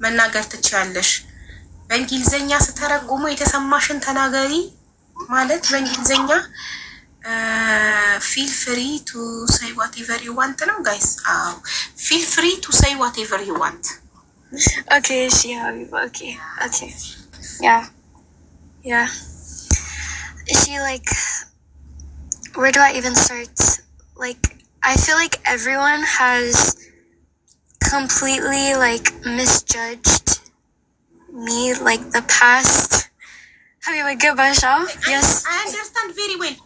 መናገር ትችያለሽ። በእንግሊዘኛ ስተረጉሙ የተሰማሽን ተናገሪ ማለት በእንግሊዘኛ ፊል ፍሪ ቱ ሳይ ዋቴቨር ዩ ዋንት ነው ጋይስ። አዎ ፊል ፍሪ ቱ ሳይ ዋቴቨር ዩ ዋንት። ኦኬ እሺ ሀቢባ ኦኬ ኦኬ ያ እሺ like where do I even start? Like I feel like everyone has completely like misjudged me like the past. Have you like good Basha? Yes. I understand very well.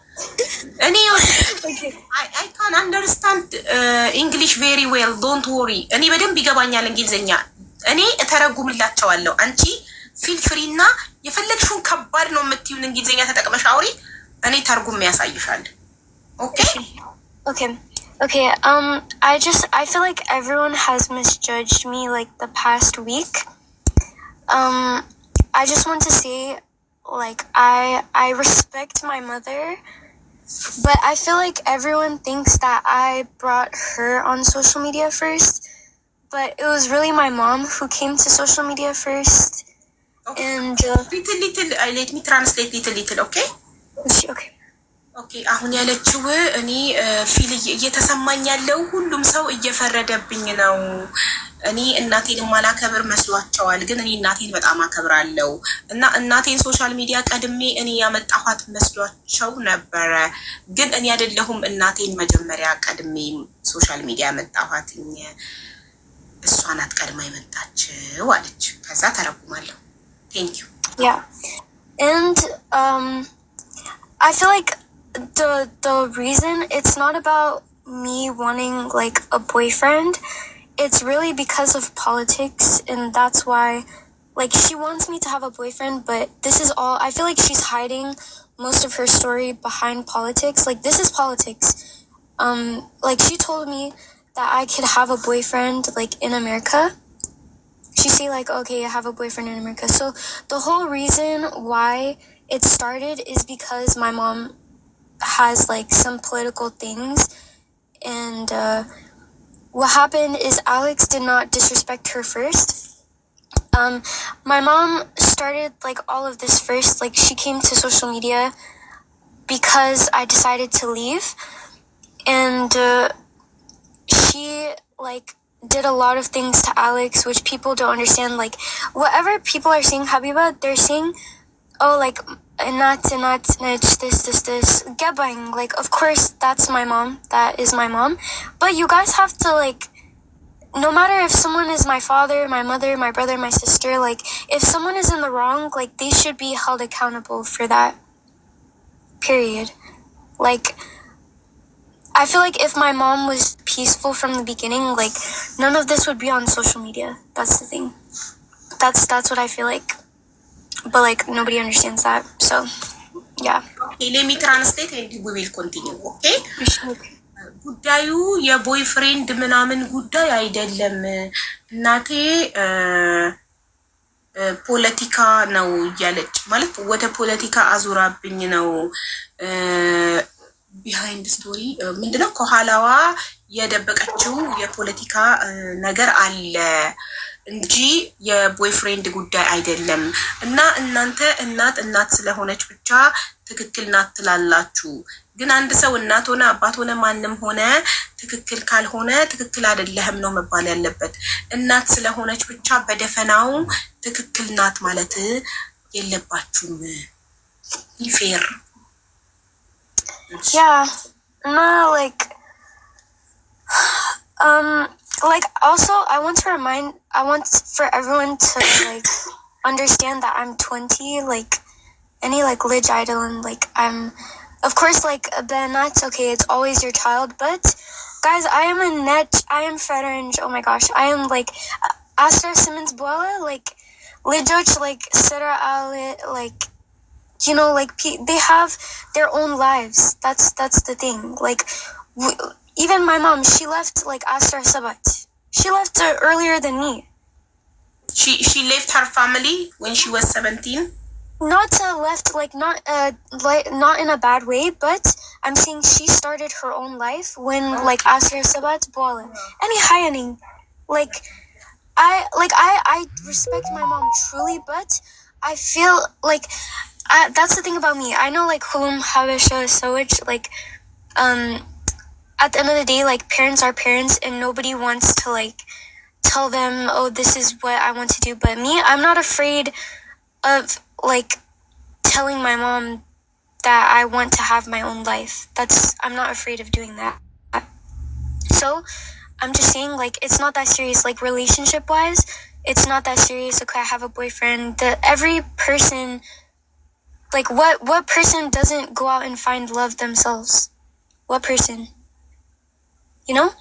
I can understand English very well. Don't worry. እኔ በደንብ ይገባኛል እንግሊዘኛ። እኔ እተረጉምላቸዋለሁ። አንቺ ፊል ፍሪ እና የፈለግሽውን ከባድ ነው የምትይውን እንግሊዘኛ ተጠቅመሽ አውሪ። እኔ ተርጉም ያሳይሻል። ኦኬ ኦኬ Okay, I feel like everyone has misjudged me like the past week. I just want to say, like, I respect my mother, but I feel like everyone thinks that I brought her on social media first, but it was really my mom who came to social media first. Okay. And little, let me translate little, okay? Okay. ኦኬ አሁን ያለችው እኔ ፊል እየተሰማኝ ያለው ሁሉም ሰው እየፈረደብኝ ነው። እኔ እናቴን ማላከብር መስሏቸዋል፣ ግን እኔ እናቴን በጣም አከብራለሁ እና እናቴን ሶሻል ሚዲያ ቀድሜ እኔ ያመጣኋት መስሏቸው ነበረ። ግን እኔ አይደለሁም እናቴን መጀመሪያ ቀድሜ ሶሻል ሚዲያ ያመጣኋት፣ እሷ ናት ቀድማ የመጣችው አለች። ከዛ ተረጉማለሁ። ቴንክ ዩ ያ and I feel like the reason it's not about me wanting like a boyfriend, it's really because of politics, and that's why like she wants me to have a boyfriend, but this is all I feel like she's hiding most of her story behind politics. Like this is politics. Like she told me that I could have a boyfriend like in America. She say like, okay, I have a boyfriend in America. So the whole reason why it started is because my mom has like some political things, and what happened is Alex did not disrespect her first. My mom started like all of this first. Like she came to social media because I decided to leave, and she like did a lot of things to Alex which people don't understand. Like whatever people are saying, Habiba, they're saying, oh, like not this Gebbing. Like of course that's my mom, that is my mom, but you guys have to like, no matter if someone is my father, my mother, my brother, my sister, like if someone is in the wrong, like they should be held accountable for that, period. Like I feel like if my mom was peaceful from the beginning, like none of this would be on social media. That's the thing. That's what I feel like. But like nobody understands that, so yeah. Okay, let me translate and we will continue. Okay? ጉዳዩ የቦይ ፍሬንድ ምናምን ጉዳይ አይደለም። እናቴ ፖለቲካ ነው እያለች ማለት ወደ ፖለቲካ አዙራብኝ ነው። ቢሃይንድ ስቶሪ ምንድነው? ከኋላዋ የደበቀችው የፖለቲካ ነገር አለ እንጂ የቦይፍሬንድ ጉዳይ አይደለም። እና እናንተ እናት ስለሆነች ብቻ ትክክል ናት ትላላችሁ። ግን አንድ ሰው እናት ሆነ አባት ሆነ ማንም ሆነ ትክክል ካልሆነ ትክክል አይደለህም ነው መባል ያለበት። እናት ስለሆነች ብቻ በደፈናው ትክክል ናት ማለት የለባችሁም። ፌር Yeah, no, like also I want for everyone to like understand that I'm 20, like any like lig idol, and like I'm of course like then that's okay, it's always your child, but guys, I am French. Oh my gosh, I am like Astra Simmons Boala, like Lijoch, like Sarah Alit, like you know, like they have their own lives. That's the thing. Like even my mom, she left like Astra Sabat. She left earlier than me. She left her family when she was 17. Not left like not in a bad way, but I'm saying she started her own life when like Asra Sabat Bola. Any hiring, like I respect my mom truly, but I feel like that's the thing about me. I know like Hulum Habesha Sowich, like at the end of the day, like parents are parents and nobody wants to like tell them, oh, this is what I want to do. But me, I'm not afraid of like telling my mom that I want to have my own life. I'm not afraid of doing that. So I'm just saying, like, it's not that serious. Like, relationship wise, it's not that serious. Okay, I have a boyfriend. Every person, like, what person doesn't go out and find love themselves? What person? You know,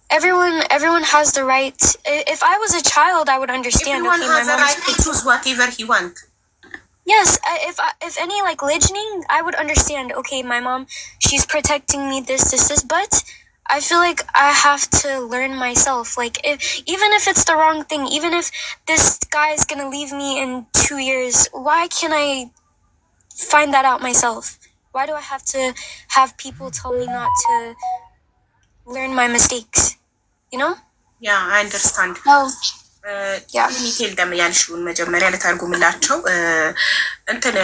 everyone has the right. If I was a child, I would understand. Everyone has the right to choose whatever he wants. Yes, if any like listening, I would understand. Okay, my mom, she's protecting me. This, but I feel like I have to learn myself. Like, even if it's the wrong thing, even if this guy is gonna leave me in 2 years, why can't I find that out myself? Why do I have to have people tell me not to learn my mistakes? You know? Yeah, I understand. Oh. ሚቴል ደም ያልሽውን መጀመሪያ ልተርጉምላቸው። እንትን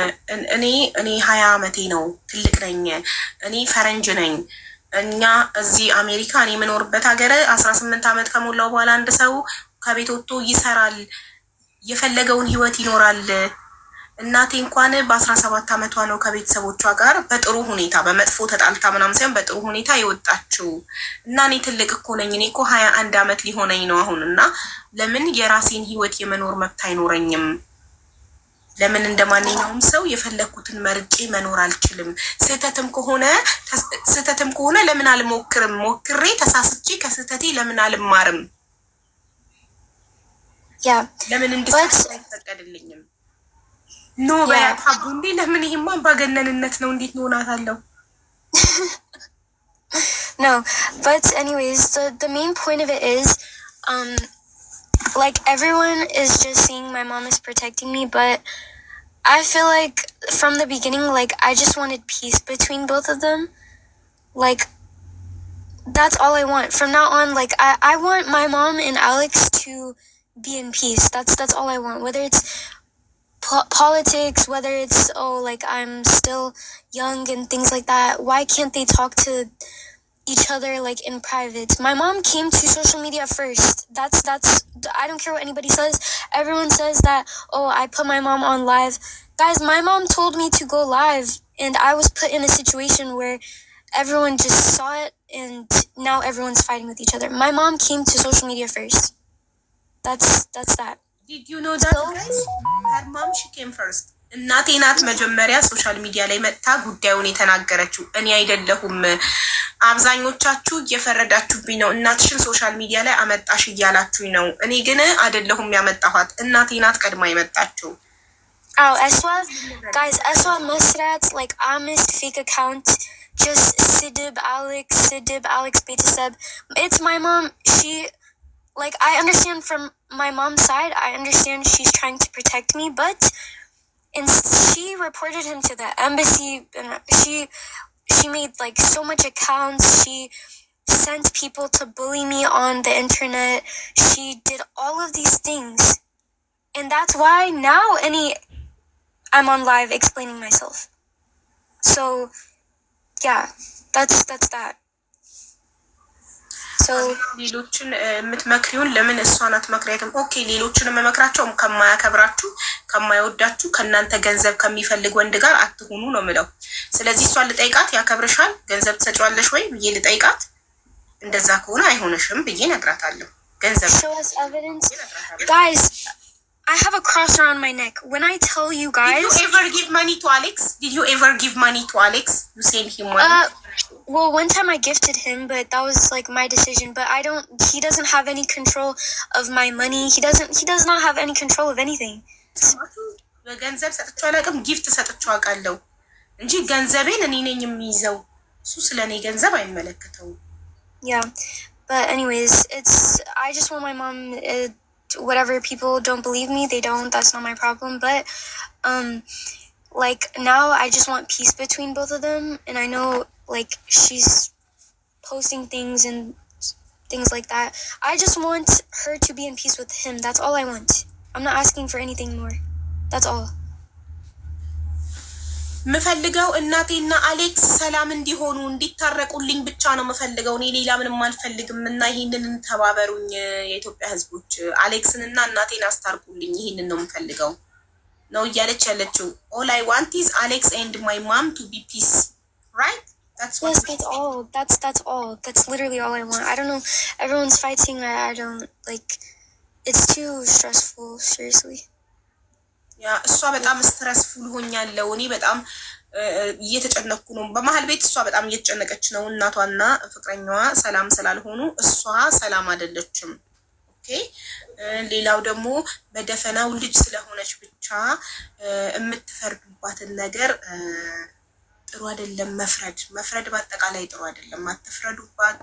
እኔ 20 ዓመቴ ነው፣ ትልቅ ነኝ፣ እኔ ፈረንጅ ነኝ። እኛ እዚህ አሜሪካ እኔ የምኖርበት ሀገር 18 ዓመት ከሞላው በኋላ አንድ ሰው ከቤት ወጥቶ ይሰራል፣ የፈለገውን ህይወት ይኖራል። እናቴ እንኳን በ17 ዓመቷ ነው ከቤተሰቦቿ ጋር በጥሩ ሁኔታ፣ በመጥፎ ተጣልታ ምናምን ሳይሆን በጥሩ ሁኔታ የወጣችው። እና እኔ ትልቅ እኮ ነኝ፣ እኔ እኮ 21 ዓመት ሊሆነኝ ነው አሁን። እና ለምን የራሴን ህይወት የመኖር መብት አይኖረኝም? ለምን እንደማንኛውም ሰው የፈለኩትን መርጬ መኖር አልችልም? ስህተትም ከሆነ ለምን አልሞክርም? ሞክሬ ተሳስቼ ከስህተቴ ለምን አልማርም? ለምን እንድሳሳት አይፈቀድልኝም? ኖ በያታቡ እንዴ! ለምን ይሄማ ባገነንነት ነው። እንዴት ሆናታለሁ? No, but anyways, the main point of it is, like everyone is just saying my mom is protecting me, but I feel like from the beginning, like I just wanted peace between both of them. Like that's all I want. From now on, like I want my mom and Alex to be in peace. That's all I want. Whether it's politics, whether it's like I'm still young and things like that, why can't they talk to each other like in private? My mom came to social media first. That's I don't care what anybody says. Everyone says that, oh, I put my mom on live. Guys, my mom told me to go live and I was put in a situation where everyone just saw it and now everyone's fighting with each other. My mom came to social media first. That's that. Did you know that, guys? Her mom, she came first. እናቴ ናት መጀመሪያ ሶሻል ሚዲያ ላይ መጥታ ጉዳዩን የተናገረችው፣ እኔ አይደለሁም። አብዛኞቻችሁ እየፈረዳችሁብኝ ነው። እናትሽን ሶሻል ሚዲያ ላይ አመጣሽ እያላችሁኝ ነው። እኔ ግን አይደለሁም ያመጣኋት፣ እናቴ ናት ቀድማ የመጣችው። Eswa, guys, Eswa Musrat, like honest fake account, just Sidib Alex Betaseb. It's my mom. She, like, I understand from my mom's side, I understand she's trying to protect me, but she reported him to the embassy, and she made like so much accounts. She sent people to bully me on the internet. She did all of these things, and that's why now I'm on live explaining myself. So yeah, that's that. ሌሎችን የምትመክሪውን ለምን እሷን አትመክሪያትም? ኦኬ፣ ሌሎችን የምመክራቸው ከማያከብራችሁ፣ ከማይወዳችሁ፣ ከእናንተ ገንዘብ ከሚፈልግ ወንድ ጋር አትሆኑ ነው የምለው። ስለዚህ እሷን ልጠይቃት፣ ያከብርሻል፣ ገንዘብ ትሰጪዋለሽ ወይ ብዬ ልጠይቃት። እንደዛ ከሆነ አይሆንሽም ብዬ እነግራታለሁ። ገንዘብ show us evidence. Guys, I have a cross around my neck. When I tell you guys, Did you ever give money to Alex? You sent him money? Well, one time I gifted him, but that was like my decision. But he doesn't have any control of my money. He does not have any control of anything. በገንዘብ ሰጥቼው አላውቅም፣ ጊፍት ሰጥቼው አውቃለሁ እንጂ ገንዘቤን እኔ ነኝ የሚይዘው። እሱ ስለኔ ገንዘብ አይመለከተውም። Yeah, but anyways, I just want my mom, whatever people don't believe me, they don't, that's not my problem. But like now I just want peace between both of them, and I know like she's posting things and things like that. I just want her to be in peace with him. That's all I want. I'm not asking for anything more. That's all. ምፈልገው እናቴና አሌክስ ሰላም እንዲሆኑ እንዲታረቁልኝ ብቻ ነው ምፈልገው። እኔ ሌላ ምንም አልፈልግም እና ይሄንን ተባበሩኝ የኢትዮጵያ ህዝቦች። አሌክስንና እናቴን አስታርቁልኝ። ይሄንን ነው ምፈልገው ነው እያለች ያለችው። all I want is Alex and my mom to be peace, right? That's what. Yes, that's all. That's all. That's literally all I want. I don't know. Everyone's fighting. I don't like. It's too stressful. Seriously. ያ እሷ በጣም ስትረስፉል ሆኛለሁ። እኔ በጣም እየተጨነኩ ነው። በመሀል ቤት እሷ በጣም እየተጨነቀች ነው። እናቷና ፍቅረኛዋ ሰላም ስላልሆኑ እሷ ሰላም አይደለችም። ኦኬ። ሌላው ደግሞ በደፈናው ልጅ ስለሆነች ብቻ የምትፈርዱባትን ነገር ጥሩ አይደለም። መፍረድ በአጠቃላይ ጥሩ አይደለም። አትፍረዱባት።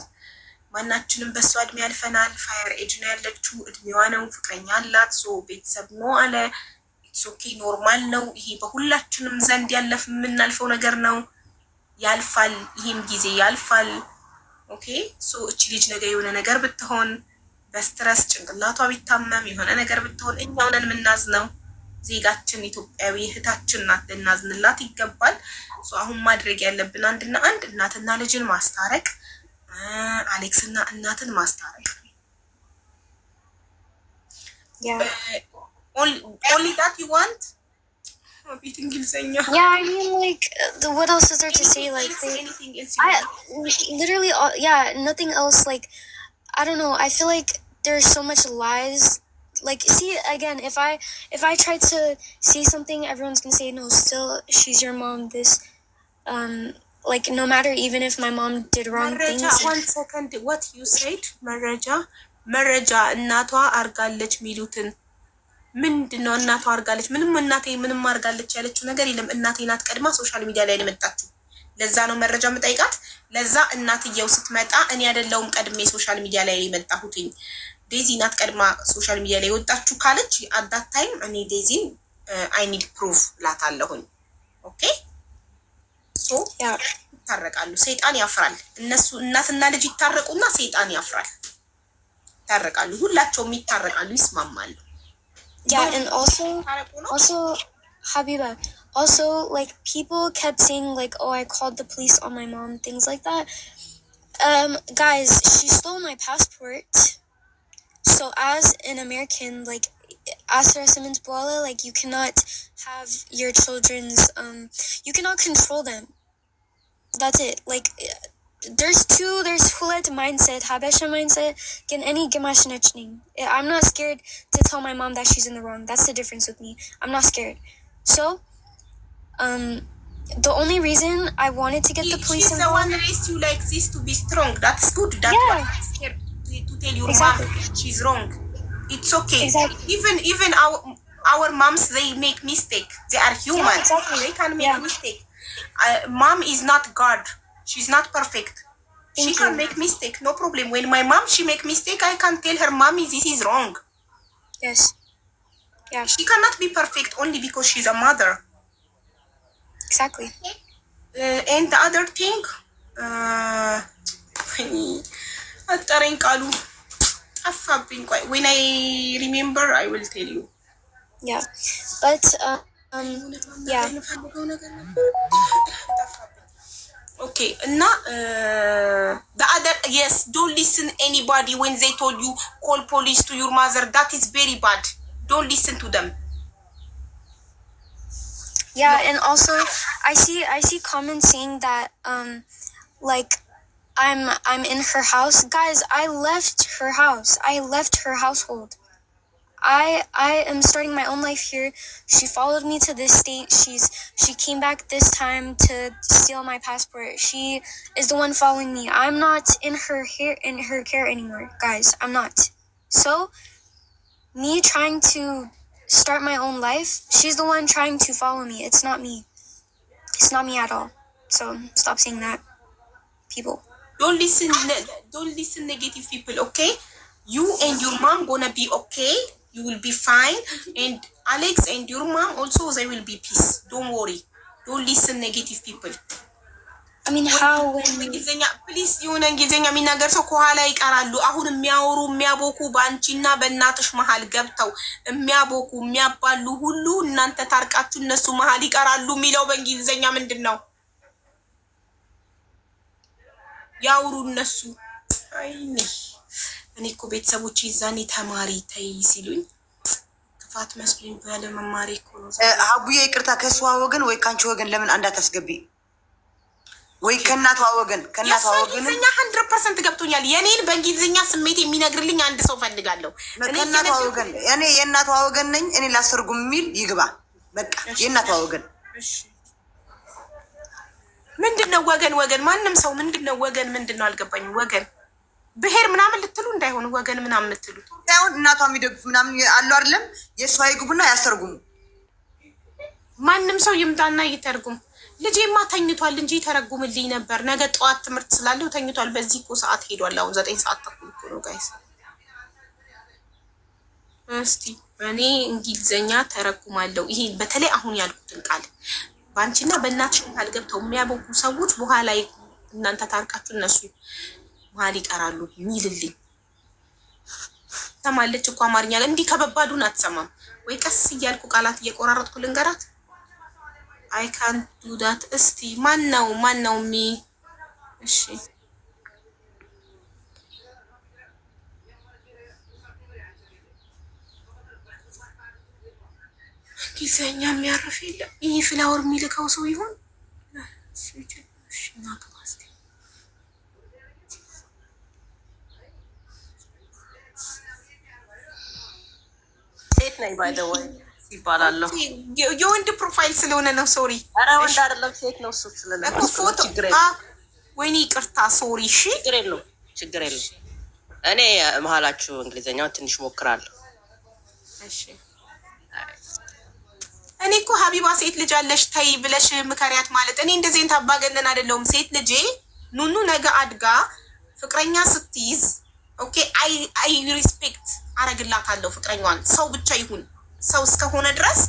ማናችንም በሷ እድሜ ያልፈናል። ፋየር ኤጅ ነው ያለችው። እድሜዋ ነው። ፍቅረኛ አላት። ሶ ቤተሰብ ነው አለ ኦኬ፣ ኖርማል ነው። ይሄ በሁላችንም ዘንድ የምናልፈው ነገር ነው። ያልፋል። ይሄም ጊዜ ያልፋል። ኦኬ። ሶ እቺ ልጅ ነገ የሆነ ነገር ብትሆን በስትረስ ጭንቅላቷ ቢታመም የሆነ ነገር ብትሆን እኛው ነን የምናዝነው። ዜጋችን ኢትዮጵያዊ እህታችን ናት። ልናዝንላት ይገባል። ሶ አሁን ማድረግ ያለብን አንድና አንድ እናትና ልጅን ማስታረቅ፣ አሌክስና እናትን ማስታረቅ። Only that you want? Yeah, I mean, like, what else is there to say? Like, literally, yeah, nothing else. Like, I don't know. I feel like there's so much lies. Like, see, again, if I try to say something, everyone's gonna say, no, still, she's your mom. This, like, no matter, even if my mom did wrong things. 1 second. What you said? መረጃ እናቷ አርጋለች ሚሉትን ምንድነው? እናቷ አርጋለች ምንም እናቴ ምንም አርጋለች ያለችው ነገር የለም። እናቴ ናት ቀድማ ሶሻል ሚዲያ ላይ የመጣችው። ለዛ ነው መረጃ የምጠይቃት። ለዛ እናትየው ስትመጣ እኔ አይደለሁም ቀድሜ ሶሻል ሚዲያ ላይ የመጣሁትኝ ዴዚ ናት ቀድማ ሶሻል ሚዲያ ላይ ወጣችሁ ካለች አዳት ታይም እኔ ዴዚን አይ ኒድ ፕሩፍ ላታለሁኝ። ኦኬ ሶ ይታረቃሉ። ሰይጣን ያፍራል። እነሱ እናትና ልጅ ይታረቁና ሰይጣን ያፍራል። ይታረቃሉ። ሁላቸውም ይታረቃሉ፣ ይስማማሉ። Yeah, and also, Habiba, also, like, people kept saying, like, oh, I called the police on my mom, things like that. Guys, she stole my passport. So as an American, like, Asra Simmons Boala, like, you cannot have your children's, you cannot control them. That's it. Like, there's Hulet mindset, Habesha mindset, can any Gimashnechning. I'm not scared to tell my mom that she's in the wrong. That's the difference with me. I'm not scared. So, the only reason I wanted to get the police involved. She's the one that raised you like this to be strong. That's good. That's why I'm scared to tell your mom she's wrong. It's okay. Exactly. Even our moms, they make mistake. They are human. Yeah, exactly. They can make mistake. Mom is not God. She's not perfect. She can make mistake, no problem. When my mom, she make mistake, I can tell her, mommy, this is wrong. Yes. Yeah. She cannot be perfect only because she's a mother. Exactly. And the other thing, when I remember, I will tell you. Yeah. But, yeah. Okay, now the other, yes, don't listen anybody when they told you call police to your mother. That is very bad. Don't listen to them. Yeah, and also I see comments saying that like I'm in her house. Guys, I left her house. I left her household. I am starting my own life here. She followed me to this state. She came back this time to steal my passport. She is the one following me. I'm not in her care anymore, guys. I'm not. So, me trying to start my own life, she's the one trying to follow me. It's not me. It's not me at all. So, stop saying that, people. Don't listen negative people, okay? You and your mom gonna be okay. You will be fine. And Alex and your mom also, they will be peace. Don't worry. Don't listen negative people. I mean, how when እንግሊዝኛ ፕሊስ የሆነ እንግሊዝኛ የሚናገር ሰው ከኋላ ይቀራሉ። አሁን የሚያወሩ የሚያቦኩ በአንቺና በእናትሽ መሀል ገብተው የሚያቦኩ የሚያባሉ ሁሉ እናንተ ታርቃችሁ እነሱ መሀል ይቀራሉ የሚለው በእንግሊዝኛ ምንድን ነው? ያውሩ እነሱ። አይኔ እኔ እኮ ቤተሰቦች ይዛኔ ተማሪ ተይ ሲሉኝ ክፋት መስሎኝ ባለ መማሪ እኮ ነው። አቡዬ ይቅርታ፣ ከእሷ ወገን ወይ ከአንቺ ወገን ለምን እንዳታስገቢ? ወይ ከእናቷ ወገን ከእናቷ ወገን እንግሊዝኛ 100% ገብቶኛል። የኔን በእንግሊዝኛ ስሜት የሚነግርልኝ አንድ ሰው ፈልጋለሁ። ከእናቷ ወገን እኔ የእናቷ ወገን ነኝ፣ እኔ ላስተርጉም የሚል ይግባ። በቃ የእናቷ ወገን ምንድነው? ወገን ወገን ማንም ሰው ምንድነው? ወገን ምንድነው? አልገባኝም። ወገን ብሄር ምናምን ልትሉ እንዳይሆን ወገን ምናምን ልትሉ ሳይሆን እናቷ የሚደግፍ ምናምን አሉ አይደለም። የእሷ ይግቡና ያስተርጉሙ። ማንም ሰው ይምጣና ይተርጉም። ልጄማ ተኝቷል እንጂ ተረጉምልኝ ነበር። ነገ ጠዋት ትምህርት ስላለው ተኝቷል። በዚህ እኮ ሰዓት ሄዷል። አሁን 9 ሰዓት ተኩል እኮ ነው ጋይስ። እስቲ እኔ እንግሊዘኛ ተረጉማለሁ። ይሄ በተለይ አሁን ያልኩትን ቃል በአንቺና በእናትሽ መሀል ገብተው የሚያቦኩ ሰዎች በኋላ እናንተ ታርቃችሁ እነሱ መሀል ይቀራሉ ሚልልኝ። ሰማለች እኮ አማርኛ እንዲህ ከበባዱን አትሰማም ወይ? ቀስ እያልኩ ቃላት እየቆራረጥኩ ልንገራት። አይ ካን ዱ ዳት። እስቲ ማን ነው ሚ? እሺ ጊዜኛ የሚያርፍ የለም። ይሄ ፍላወር የሚልከው ሰው ይሆን? ሴት ነኝ ባይ ዘ ወይ ይባላለሁ። የወንድ ፕሮፋይል ስለሆነ ነው። ሶሪ። ኧረ ወንድ አይደለም ሴት ነው። እሱ ስለለኮ ፎቶ ወይኔ ይቅርታ፣ ሶሪ። እሺ ችግር የለም። እኔ መሀላችሁ እንግሊዘኛውን ትንሽ ሞክራለሁ። እሺ እኔ እኮ ሀቢባ ሴት ልጅ አለሽ ተይ ብለሽ ምከሪያት ማለት እኔ እንደዚህ አይነት አባገነን አይደለሁም። ሴት ልጄ ኑኑ ነገ አድጋ ፍቅረኛ ስትይዝ ኦኬ አይ ሪስፔክት አረግላታለሁ። ፍቅረኛዋን ሰው ብቻ ይሁን ሰው እስከሆነ ድረስ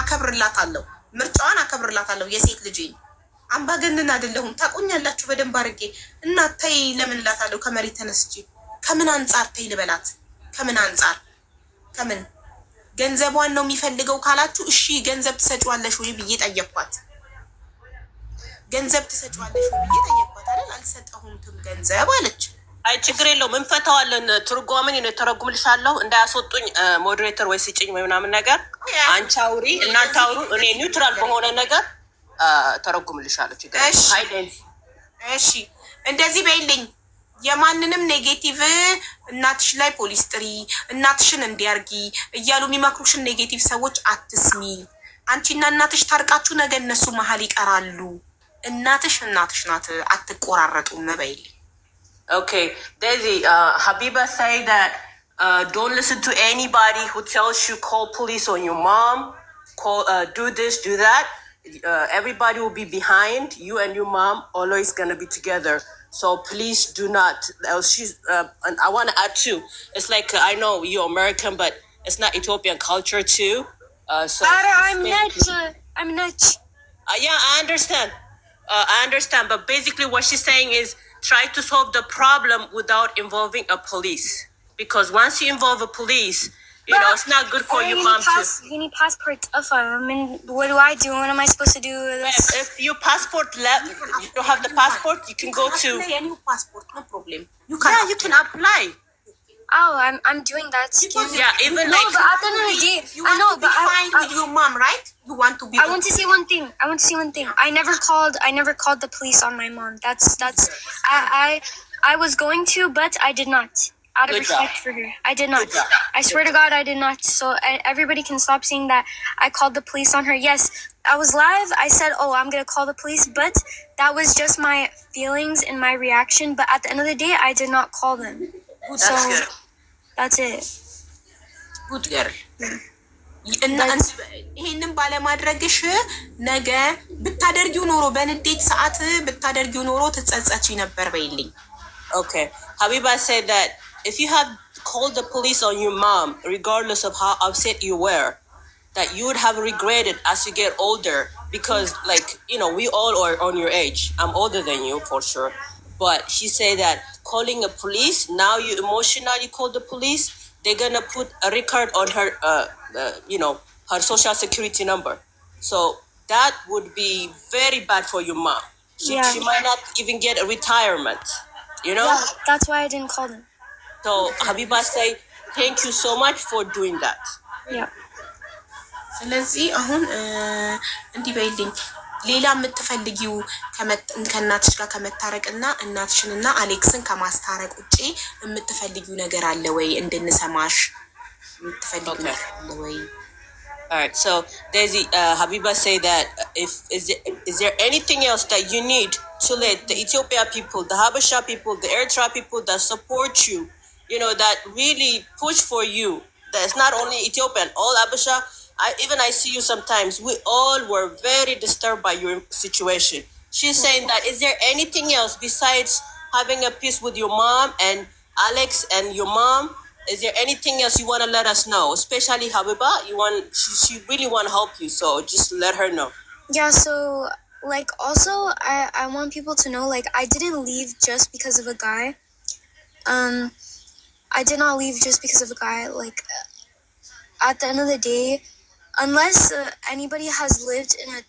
አከብርላታለሁ። ምርጫዋን አከብርላታለሁ። የሴት ልጄ አምባገነን አይደለሁም። ታቆኛላችሁ በደንብ አድርጌ እና ተይ ለምን እላታለሁ። ከመሬት ተነስቼ ከምን አንጻር ተይ ልበላት? ከምን አንጻር ከምን ገንዘቧን ነው የሚፈልገው ካላችሁ እሺ ገንዘብ ትሰጪዋለሽ ወይ ብዬ ጠየቅኳት። ገንዘብ ትሰጪዋለሽ ወይ ብዬ ጠየቅኳት አይደል? አልሰጠሁም ገንዘብ አለች። አይ ችግር የለውም እንፈታዋለን። ትርጓሜን ተረጉምልሻለሁ። እንዳያስወጡኝ ሞዴሬተር ወይ ስጭኝ ወይ ምናምን ነገር አንቺ አውሪ እናንተ አውሩ። እኔ ኒውትራል በሆነ ነገር ተረጉምልሻለሁ። ችግር እሺ እንደዚህ በይልኝ። የማንንም ኔጌቲቭ እናትሽ ላይ ፖሊስ ጥሪ፣ እናትሽን እንዲያርጊ እያሉ የሚመክሩሽን ኔጌቲቭ ሰዎች አትስሚ። አንቺና እናትሽ ታርቃችሁ ነገ እነሱ መሀል ይቀራሉ። እናትሽ ናት፣ አትቆራረጡም በይልኝ። Okay, Daisy, Habiba say that don't listen to anybody who tells you call police on your mom, do this, do that. Everybody will be behind you and your mom. Always gonna be together. So please do not. And I want to add too. It's like I know you're American, but it's not Ethiopian culture too. So I'm not. Yeah, I understand. But basically, what she's saying is, try to solve the problem without involving a police. Because once you involve a police, it's not good for your mom to... You need passport. I mean, what do I do? What am I supposed to do with this? If your passport left, you don't have the passport, you can go to... Apply a new passport, no problem. You can apply. Oh, I'm doing that. Yeah, even no, like... but at the end of the day, you want to be fine with your mom, right? You want to be... I want to say one thing. I never called the police on my mom. I was going to, but I did not. Out of respect for her. I did not. I swear to God, I did not. So everybody can stop saying that I called the police on her. Yes, I was live. I said, oh, I'm going to call the police. But that was just my feelings and my reaction. But at the end of the day, I did not call them. That's good. That's it. Good girl. ይሄንን ባለማድረግሽ ነገ ብታደርጊው ኖሮ በንዴት ሰዓት ብታደርጊው ኖሮ ትጸጸቺ ነበር በይልኝ። Okay. Habiba said that if you had called the police on your mom, regardless of how upset you were, that you would have regretted as you get older because like we all are on your age. I'm older than you for sure, but she said that calling a police, now you emotionally call the police, they're gonna put a record on her her social security number. So that would be very bad for your mom. Yeah. She might not even get a retirement, Yeah, that's why I didn't call them. so Habiba say thank you so much for doing that. Yeah. ስለዚህ አሁን እንዲህ በይልኝ ሌላ የምትፈልጊው ከእናትሽ ጋር ከመታረቅና እናትሽንና አሌክስን ከማስታረቅ ውጪ የምትፈልጊው ነገር አለ ወይ? እንድንሰማሽ የምትፈልጊው ነገር አለ ወይ? All right, so Daisy, Habiba say that is there anything else that you need to let the Ethiopia people, the Habesha people, the Eritrea people that support you, that really push for you, that it's not only Ethiopian, all Habesha. I see you sometimes. We all were very disturbed by your situation. She's saying that is there anything else besides having a peace with your mom and Alex and your mom? Is there anything else you want to let us know? Especially Habiba, she really want to help you, so just let her know. Yeah, so like also I want people to know like I didn't leave just because of a guy. I did not leave just because of a guy. Like at the end of the day, unless anybody has lived in a